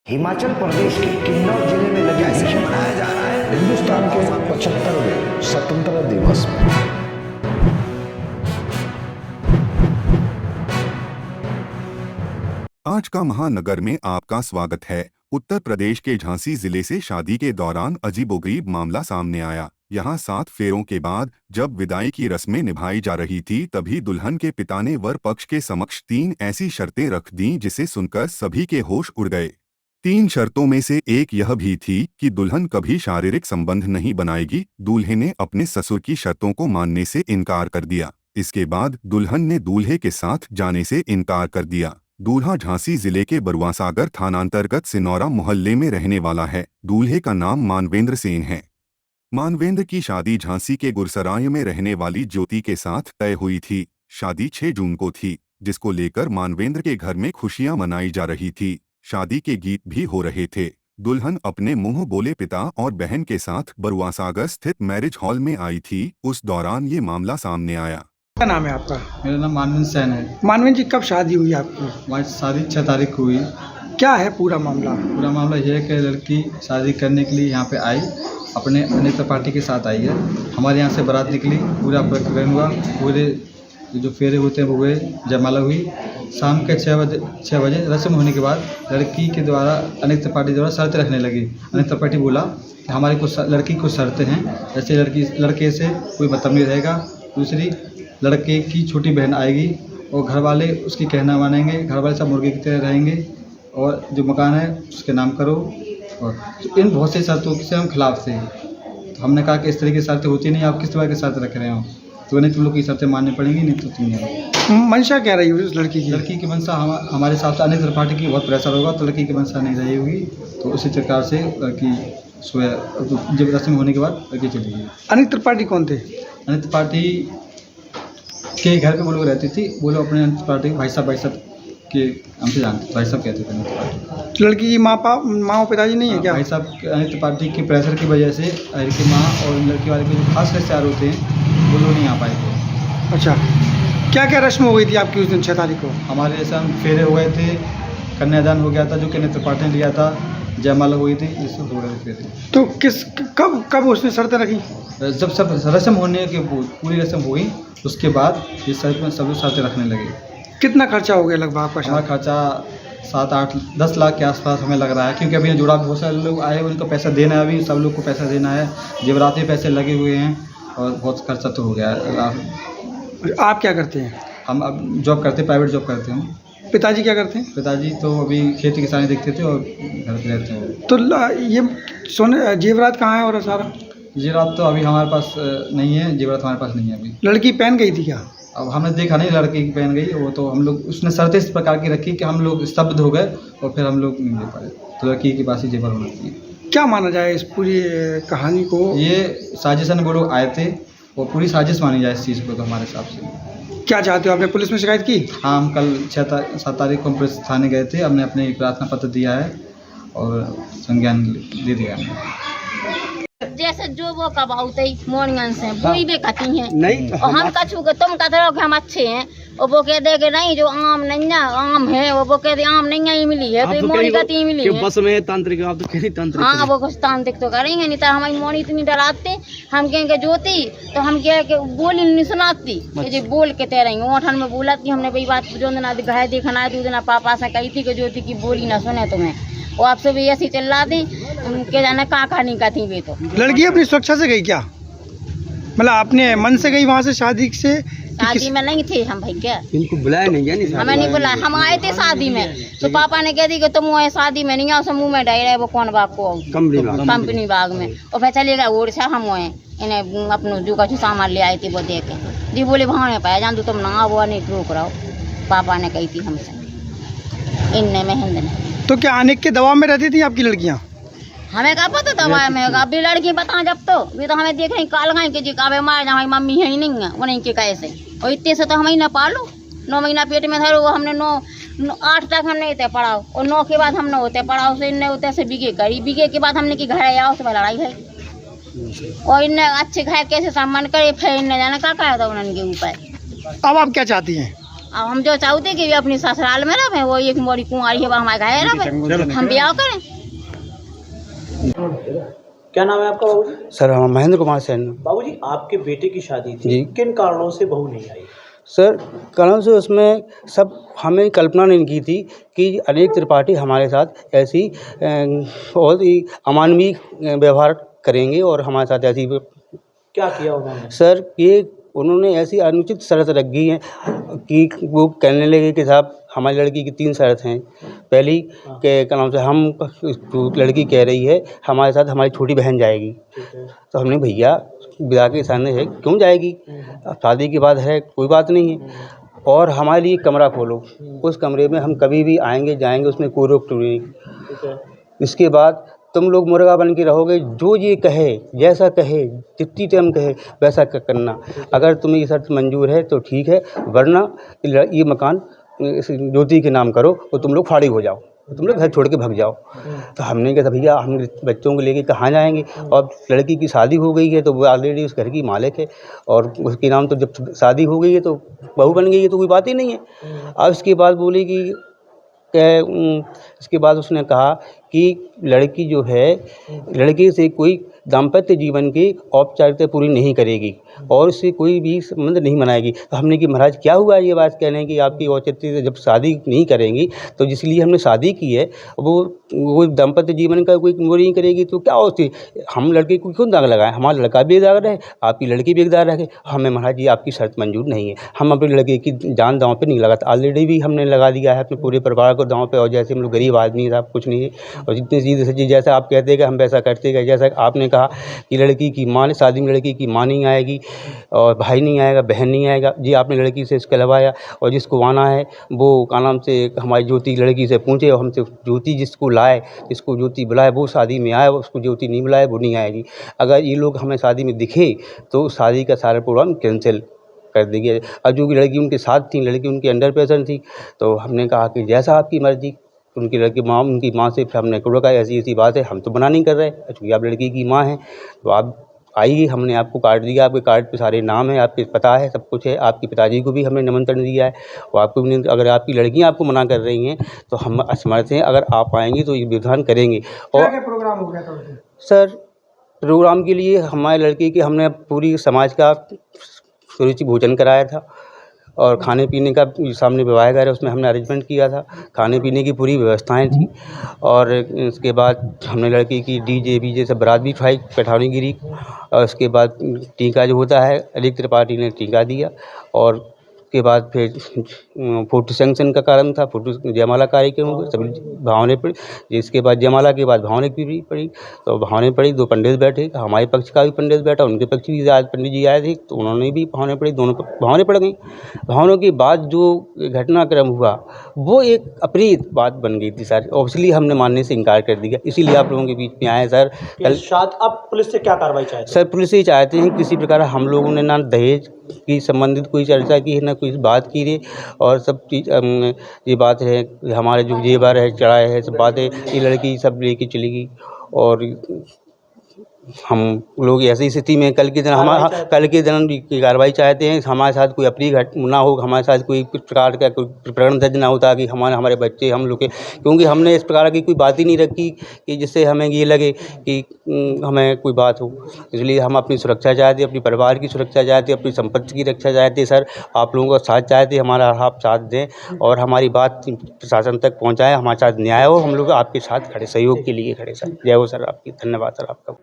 हिमाचल प्रदेश के किन्नौर जिले में लगे जश्न मनाया जा रहा है हिंदुस्तान के 75वें स्वतंत्रता दिवस में। आज का महानगर में आपका स्वागत है। उत्तर प्रदेश के झांसी जिले से शादी के दौरान अजीबोगरीब मामला सामने आया। यहाँ 7 फेरों के बाद जब विदाई की रस्में निभाई जा रही थी, तभी दुल्हन के पिता ने वर पक्ष के समक्ष 3 ऐसी शर्तें रख दी जिसे सुनकर सभी के होश उड़ गए। 3 शर्तों में से एक यह भी थी कि दुल्हन कभी शारीरिक संबंध नहीं बनाएगी। दूल्हे ने अपने ससुर की शर्तों को मानने से इनकार कर दिया। इसके बाद दुल्हन ने दूल्हे के साथ जाने से इनकार कर दिया। दूल्हा झांसी जिले के बरुआसागर थानांतर्गत सिनौरा मोहल्ले में रहने वाला है। दूल्हे का नाम मानवेंद्र सेन है। मानवेंद्र की शादी झांसी के गुरसराय में रहने वाली ज्योति के साथ तय हुई थी। शादी 6 जून को थी, जिसको लेकर मानवेंद्र के घर में खुशियां मनाई जा रही थी। शादी के गीत भी हो रहे थे। दुल्हन अपने मुंह बोले पिता और बहन के साथ बरुआसागर स्थित मैरिज हॉल में आई थी। उस दौरान ये मामला सामने आया। क्या नाम है आपका? मेरा नाम मानवेंद्र सेन है। मानवेंद्र जी, कब शादी हुई आपकी? हमारी शादी 6 तारीख को हुई। क्या है पूरा मामला? पूरा मामला यह है कि लड़की शादी करने के लिए यहाँ पे आई, अपने अनेक पार्टी के साथ आई है। हमारे यहाँ से बारात निकली, पूरा प्रकरण हुआ, पूरे जो फेरे होते हैं वो हुए, जयमाला हुई। शाम के 6 बजे रस्म होने के बाद लड़की के द्वारा अनेक पार्टी द्वारा शर्तें रखने लगी। अनेक पार्टी बोला कि हमारी कुछ लड़की कुछ शर्तें हैं, जैसे लड़के से कोई मतलब नहीं रहेगा। दूसरी, लड़के की छोटी बहन आएगी और घर वाले उसकी कहना मानेंगे, घर वाले सब मुर्गे की तरह रहेंगे, और जो मकान है उसके नाम करो। और तो इन बहुत सी शर्तों से हम खिलाफ थे। तो हमने कहा कि इस तरह की शर्तें होती नहीं, आप किस तरह की शर्तें रख रहे हो, तो नहीं तुम लोग की शर्तें माननी पड़ेंगी, नहीं तो तुम नहीं। मंशा क्या रही हुई उस लड़की की? लड़की की मंशा हमारे हिसाब से अनेक पार्टी की बहुत प्रेशर होगा, तो लड़की की मंशा नहीं रही होगी। तो उसी प्रकार से लड़की सुबह जब रस्म होने के बाद लड़की चली गई। अनेक त्रिपाठी कौन थे? अनेक पार्टी के घर पे वो लोग रहती थी। वो लोग अपने अनेक पार्टी भाई साहब के हमसे जानते, भाई साहब कहते थे अनेक पार्टी। लड़की की माँ और पिताजी नहीं है क्या? भाई साहब अनेक पार्टी के प्रेशर की वजह से लड़की माँ और लड़की वाले के जो खास रिश्तेदार होते हैं वो लोग नहीं आ पाए थे। अच्छा, क्या क्या रस्म हो गई थी आपकी उस दिन 6 तारीख को? हमारे जैसे फेरे हो गए थे, कन्यादान हो गया था जो कि अनेक पार्टी ने लिया था, जयमाला हुई थी, ये सब हो रहे थे। तो कब उसने शर्तें रखी? जब सब रस्म होने के पूरी रस्म हुई उसके बाद ये सब शर्तें रखने लगे। कितना खर्चा हो गया लगभग आपका? हमारा खर्चा 7, 8, 10 लाख के आसपास हमें लग रहा है, क्योंकि अभी जुड़ा बहुत सारे लोग आए, उनको पैसा देना है, अभी सब लोग को पैसा देना है, जेवराती पैसे लगे हुए हैं और बहुत खर्चा तो हो गया है। आप क्या करते हैं? हम अब जॉब करते हैं, प्राइवेट जॉब करते हैं। पिताजी क्या करते हैं? पिताजी तो अभी खेती किसानी देखते थे और घर पे रहते हैं। तो ये सोने जेवरात कहाँ है और सारा? जेवरात तो अभी हमारे पास नहीं है, जेवरात हमारे पास नहीं है अभी। लड़की पहन गई थी क्या? अब हमने देखा नहीं लड़की की पहन गई, वो तो हम लोग उसने शर्तें इस प्रकार की रखी कि हम लोग स्तब्ध हो गए और फिर हम लोग नहीं दे पाए। तो लड़की के पास ही जेवर होना चाहिए। क्या माना जाए इस पूरी कहानी को? ये साजिशन वो लोग आए थे और पूरी साजिश मानी जाए इस चीज़ को। तो हमारे हिसाब से क्या चाहते हो? आपने पुलिस में शिकायत की? हाँ, हम कल 7 तारीख को पुलिस थाने गए थे, हमने अपने प्रार्थना पत्र दिया है और संज्ञान दे दिया हमने। जैसे जो वो कबाउते मोनियन से वही भी कहती हैं नहीं, और हम कछु के तुम कहते हो कि हम अच्छे हैं, और वो कह दे कि नहीं जो आम नहीं है, आम है, वो कह दे आम नहीं है मिली है, तो मोनी कहती मिली है। बस में तांत्रिक, आप तो कहीं तांत्रिक। हाँ, वो कुछ तांत्रिक तो करेंगे नहीं, तो हमारी मोनी इतनी डराते, हम कहेंगे ज्योति, तो हम कह के बोली नहीं सुनाती, जो बोल के तैर रही ओठन में बोला थी। हमने वही बात जो दिन घर देखना है, 2 दिन पापा से कही थी कि ज्योति की बोली ना सुने तुम्हें, वो आपसे भी ऐसी चिल्ला दी के जाना कहाँ नहीं कहती वे। तो लड़की अपनी सुरक्षा से गई क्या? मतलब अपने मन से गई वहाँ से? शादी से शादी में नहीं थे हम भाई, क्या इनको बुलाया नहीं? हमें नहीं बुलाया, हम आए थे शादी में, तो पापा ने कह दी कि तुम वो शादी में नहीं आओ, मुँह में डाल रहे वो कौन बाप को कंपनी बाग में, और फिर चले गए ओडिशा। हम हुए इन्हें अपनों जो का सामान ले आए थे वो दे के जी, बोले भाव ने पाया जान तुम ना वो नहीं रोक रहा हो, पापा ने कही थी हमसे इनने में हिंद ने। तो क्या अनेक के दबाव में रहती थी आपकी लड़कियाँ? हमें क्या पता दबाव में होगा, अभी लड़की बता जब तो भी तो हमें देख रही काल गई कि जी काबे मार हमारी मम्मी है ही नहीं है, वो नहीं के कैसे, और इतने से तो हम ही ना पालो, 9 महीना पेट में धरो, हमने 8 तक हम नहीं होते पढ़ाओ, और 9 के बाद हम न होते पढ़ाओ से इन्हें होते से बीघे करी, बीघे के बाद हमने की घर आओ से लड़ाई भाई, और इन्हें अच्छे घर कैसे सामान करे, फिर इन्हें जाना क्या कहा था उन्होंने के ऊपर। अब आप क्या चाहती हैं? अब हम जो चाहते कि वे अपनी ससुराल में रहे, वो एक मोरी कुंवारी है वो हमारे घर रहे, हम ब्याह करें। क्या नाम है आपका बाबूजी? सर महेंद्र कुमार सैन। बाबूजी, आपके बेटे की शादी थी, जी। किन कारणों से बहू नहीं आई? सर कारण से उसमें सब हमें कल्पना नहीं की थी कि अनेक त्रिपाठी हमारे साथ ऐसी बहुत ही अमानवीय व्यवहार करेंगे और हमारे साथ ऐसी क्या किया उन्होंने? सर ये उन्होंने ऐसी अनुचित शर्त रख गई है कि वो कहने लगे कि साहब हमारी लड़की की 3 शर्त हैं। पहली के क्या नाम से हम जो लड़की कह रही है हमारे साथ हमारी छोटी बहन जाएगी। ठीक है। तो हमने भैया विदा के सामने है क्यों जाएगी, अब शादी के बाद है कोई बात नहीं है, और हमारे लिए कमरा खोलो, उस कमरे में हम कभी भी आएंगे जाएंगे उसमें कोई रोक टोक नहीं। ठीक है। इसके बाद तुम लोग मुर्गा बन के रहोगे, जो ये कहे जैसा कहे जितनी टाइम कहे वैसा करना। अगर तुम्हें ये शर्त मंजूर है तो ठीक है, वरना ये मकान इस ज्योति के नाम करो और तुम लोग फारिग हो जाओ, तुम लोग घर छोड़ के भाग जाओ। तो हमने कहा भैया हम बच्चों को लेके कहाँ जाएंगे, और लड़की की शादी हो गई है तो वो ऑलरेडी उस घर की मालिक है, और उसके नाम तो जब शादी हो गई है तो बहू बन गई है तो कोई बात ही नहीं है। अब इसके बाद बोली कि इसके बाद उसने कहा कि लड़की जो है लड़के से कोई दाम्पत्य जीवन की औपचारिकता पूरी नहीं करेगी और उससे कोई भी संबंध नहीं बनाएगी। तो हमने कि महाराज क्या हुआ ये बात कहने की, आपकी औचित्य से जब शादी नहीं करेंगी तो जिसलिए हमने शादी की है वो दाम्पत्य जीवन का कोई वो नहीं करेगी तो क्या होती, हम लड़के को क्यों दाग लगाएं, हमारा लड़का भी दाग रहे, आपकी लड़की भी दाग रहे। हमें महाराज ये आपकी शर्त मंजूर नहीं है, हम अपने लड़के की जान दांव पे नहीं लगाते, ऑलरेडी भी हमने लगा दिया है अपने पूरे परिवार को दांव पे, और जैसे हम लोग गरीब आदमी था कुछ नहीं है, और जितनी सीधे सच्ची जैसा आप कहते हैं कि हम वैसा करते गए। जैसा आपने कहा कि लड़की की माँ ने शादी में लड़की की माँ नहीं आएगी और भाई नहीं आएगा, बहन नहीं आएगा, जी आपने लड़की से इसके लगवाया, और जिसको आना है वो का नाम से हमारी ज्योति लड़की से पूछे, और हमसे ज्योति जिसको लाए, जिसको ज्योति बुलाए वो शादी में आए, उसको ज्योति नहीं बुलाए वो नहीं आएगी। अगर ये लोग हमें शादी में दिखे तो शादी का सारा प्रोग्राम कैंसिल कर देंगे। और जो लड़की उनके साथ थी, लड़की उनके अंडर प्रेशर थी, तो हमने कहा कि जैसा आपकी मर्जी। उनकी लड़की माँ, उनकी माँ से हमने कहा ऐसी ऐसी बात है, हम तो बना नहीं कर रहे, क्योंकि आप लड़की की माँ हैं तो आप आइए, हमने आपको कार्ड दिया, आपके कार्ड पे सारे नाम हैं, आपके पता है, सब कुछ है, आपके पिताजी को भी हमने निमंत्रण दिया है, और आपको भी अगर आपकी लड़कियां आपको मना कर रही हैं तो हम असमर्थ हैं, अगर आप आएंगे तो ये विधान करेंगे। और क्या प्रोग्राम हो गया था उसमें? सर प्रोग्राम के लिए हमारे लड़के के हमने पूरी समाज का सुरुचि भोजन कराया था, और खाने पीने का सामने विवाह घर है उसमें हमने अरेंजमेंट किया था, खाने पीने की पूरी व्यवस्थाएं थी। और इसके बाद हमने लड़की की डीजे बीजे से बारात भी उठाई पैठानी गिरी, और उसके बाद टीका जो होता है अनेक त्रिपाठी ने टीका दिया, और उसके बाद फिर फोटो सेंक्शन का कारण था, फोटो जयमाला कार्यक्रम हो गए, सभी भावने पड़ी। जिसके बाद जयमाला के बाद भावने भी पड़ी, तो भावने पड़ी, 2 पंडित बैठे, हमारे पक्ष का भी पंडित बैठा, उनके पक्ष भी आज पंडित जी आए थे तो उन्होंने भी भावने पड़ी, दोनों भावने पड़ गई। भावनों के बाद जो घटनाक्रम हुआ वो एक अप्रिय बात बन गई थी सर, ऑब्वियसली हमने मानने से इनकार कर दिया, इसीलिए आप लोगों के बीच में आए सर। कल अब पुलिस से क्या कार्रवाई चाहते हैं? सर पुलिस से चाहते हैं किसी प्रकार हम लोगों ने ना दहेज की संबंधित कोई चर्चा की है, ना कोई बात की है, और सब चीज़ ये बात है हमारे जो जेवर है चढ़ाए है सब बातें ये लड़की सब लेके चली गई। और हम लोग ऐसी स्थिति में कल के दिन की कार्रवाई चाहते हैं, हमारे साथ कोई अप्रिय घटना ना हो, हमारे साथ कोई प्रकार का कोई प्रकरण दर्ज ना होता कि हमारे बच्चे हम लोग के, क्योंकि हमने इस प्रकार की कोई बात ही नहीं रखी कि जिससे हमें ये लगे कि हमें कोई बात हो। इसलिए हम अपनी सुरक्षा चाहते, अपने परिवार की सुरक्षा चाहते, अपनी संपत्ति की रक्षा चाहते। सर आप लोगों का साथ चाहते, हमारा आप साथ दें और हमारी बात प्रशासन तक पहुँचाएँ, हमारे साथ न्याय हो, हम लोग आपके साथ खड़े, सहयोग के लिए खड़े। सर जय हो सर आपकी, धन्यवाद सर आपका।